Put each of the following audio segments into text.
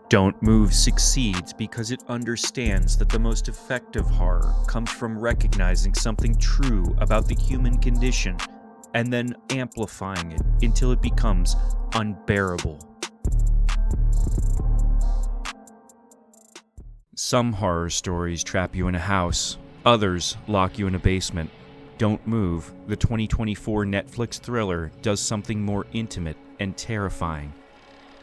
Don't Move succeeds because it understands that the most effective horror comes from recognizing something true about the human condition and then amplifying it until it becomes unbearable. Some horror stories trap you in a house, others lock you in a basement. Don't Move, the 2024 Netflix thriller, does something more intimate and terrifying.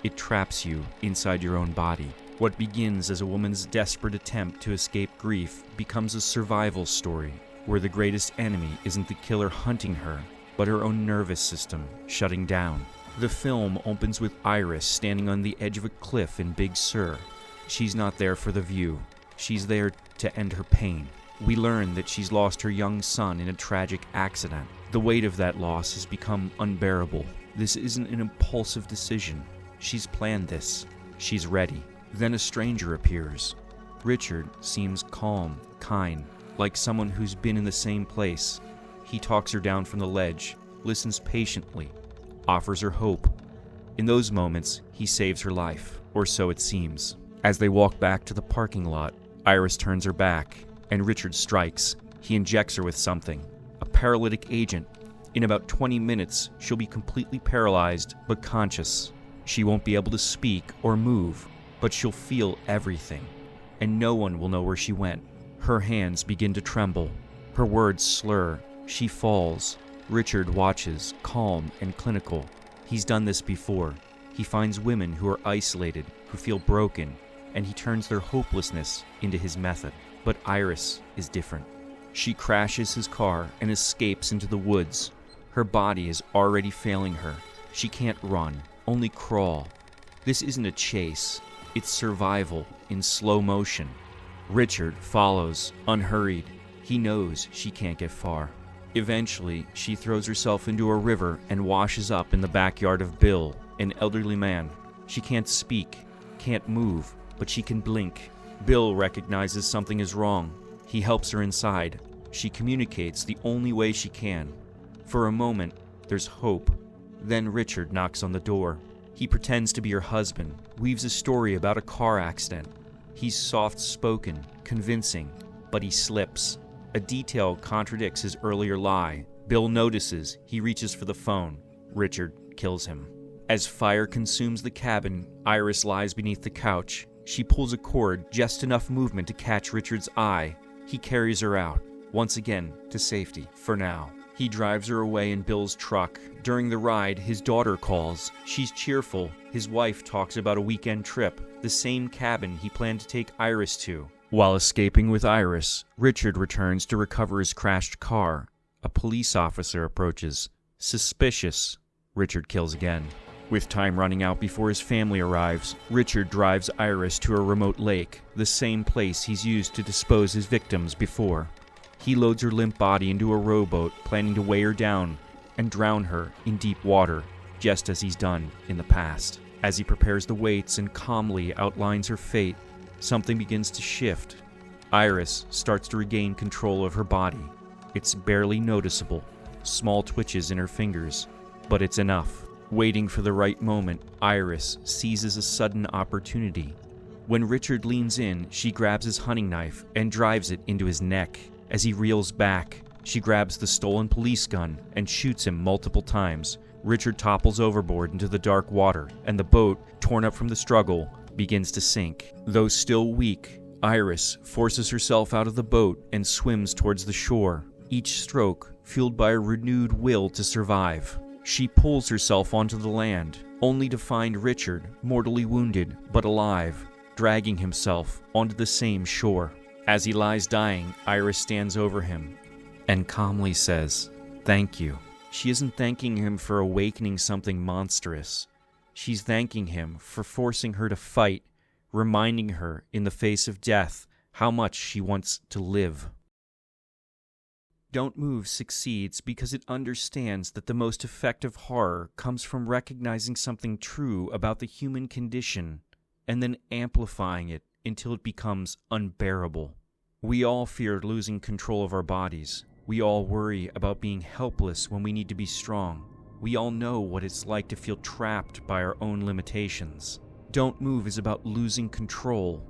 It traps you inside your own body. What begins as a woman's desperate attempt to escape grief becomes a survival story, where the greatest enemy isn't the killer hunting her, but her own nervous system shutting down. The film opens with Iris standing on the edge of a cliff in Big Sur. She's not there for the view. She's there to end her pain. We learn that she's lost her young son in a tragic accident. The weight of that loss has become unbearable. This isn't an impulsive decision. She's planned this. She's ready. Then a stranger appears. Richard seems calm, kind, like someone who's been in the same place. He talks her down from the ledge, listens patiently, offers her hope. In those moments, he saves her life, or so it seems. As they walk back to the parking lot, Iris turns her back, and Richard strikes. He injects her with something, a paralytic agent. In about 20 minutes, she'll be completely paralyzed, but conscious. She won't be able to speak or move, but she'll feel everything, and no one will know where she went. Her hands begin to tremble. Her words slur. She falls. Richard watches, calm and clinical. He's done this before. He finds women who are isolated, who feel broken, and he turns their hopelessness into his method. But Iris is different. She crashes his car and escapes into the woods. Her body is already failing her. She can't run, only crawl. This isn't a chase. It's survival in slow motion. Richard follows, unhurried. He knows she can't get far. Eventually, she throws herself into a river and washes up in the backyard of Bill, an elderly man. She can't speak, can't move, but she can blink. Bill recognizes something is wrong. He helps her inside. She communicates the only way she can. For a moment, there's hope. Then Richard knocks on the door. He pretends to be her husband, weaves a story about a car accident. He's soft-spoken, convincing, but he slips. A detail contradicts his earlier lie. Bill notices. He reaches for the phone. Richard kills him. As fire consumes the cabin, Iris lies beneath the couch. She pulls a cord, just enough movement to catch Richard's eye. He carries her out, once again, to safety, for now. He drives her away in Bill's truck. During the ride, his daughter calls. She's cheerful. His wife talks about a weekend trip, the same cabin he planned to take Iris to. While escaping with Iris, Richard returns to recover his crashed car. A police officer approaches. Suspicious. Richard kills again. With time running out before his family arrives, Richard drives Iris to a remote lake, the same place he's used to dispose his victims before. He loads her limp body into a rowboat, planning to weigh her down and drown her in deep water, just as he's done in the past. As he prepares the weights and calmly outlines her fate, something begins to shift. Iris starts to regain control of her body. It's barely noticeable, small twitches in her fingers, but it's enough. Waiting for the right moment, Iris seizes a sudden opportunity. When Richard leans in, she grabs his hunting knife and drives it into his neck. As he reels back, she grabs the stolen police gun and shoots him multiple times. Richard topples overboard into the dark water, and the boat, torn up from the struggle, begins to sink. Though still weak, Iris forces herself out of the boat and swims towards the shore, each stroke fueled by a renewed will to survive. She pulls herself onto the land, only to find Richard, mortally wounded but alive, dragging himself onto the same shore. As he lies dying, Iris stands over him and calmly says, "Thank you." She isn't thanking him for awakening something monstrous. She's thanking him for forcing her to fight, reminding her in the face of death how much she wants to live. Don't Move succeeds because it understands that the most effective horror comes from recognizing something true about the human condition and then amplifying it until it becomes unbearable. We all fear losing control of our bodies. We all worry about being helpless when we need to be strong. We all know what it's like to feel trapped by our own limitations. Don't Move is about losing control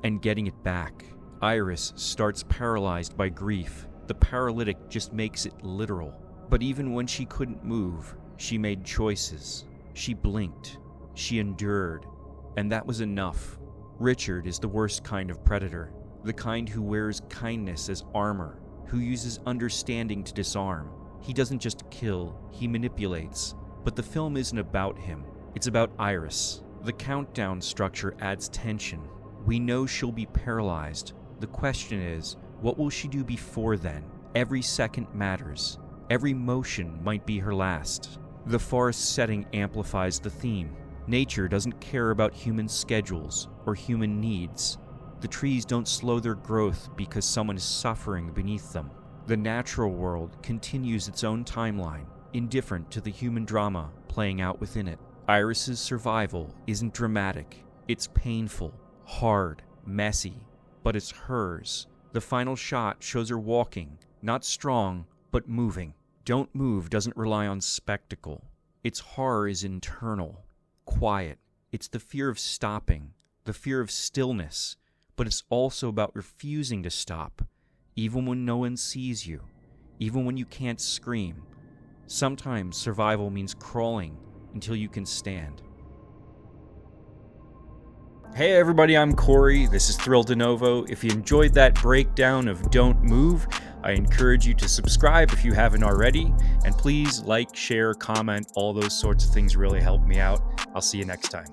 and getting it back. Iris starts paralyzed by grief. The paralytic just makes it literal. But even when she couldn't move, she made choices. She blinked. She endured. And that was enough. Richard is the worst kind of predator. The kind who wears kindness as armor, who uses understanding to disarm. He doesn't just kill, he manipulates. But the film isn't about him. It's about Iris. The countdown structure adds tension. We know she'll be paralyzed. The question is, what will she do before then? Every second matters. Every motion might be her last. The forest setting amplifies the theme. Nature doesn't care about human schedules or human needs. The trees don't slow their growth because someone is suffering beneath them. The natural world continues its own timeline, indifferent to the human drama playing out within it. Iris's survival isn't dramatic. It's painful, hard, messy, but it's hers. The final shot shows her walking, not strong, but moving. Don't Move doesn't rely on spectacle. Its horror is internal, quiet. It's the fear of stopping, the fear of stillness, but it's also about refusing to stop, even when no one sees you, even when you can't scream. Sometimes survival means crawling until you can stand. Hey everybody, I'm Corey. This is Thrill De Novo. If you enjoyed that breakdown of Don't Move, I encourage you to subscribe if you haven't already, and please like, share, comment, all those sorts of things really help me out. I'll see you next time.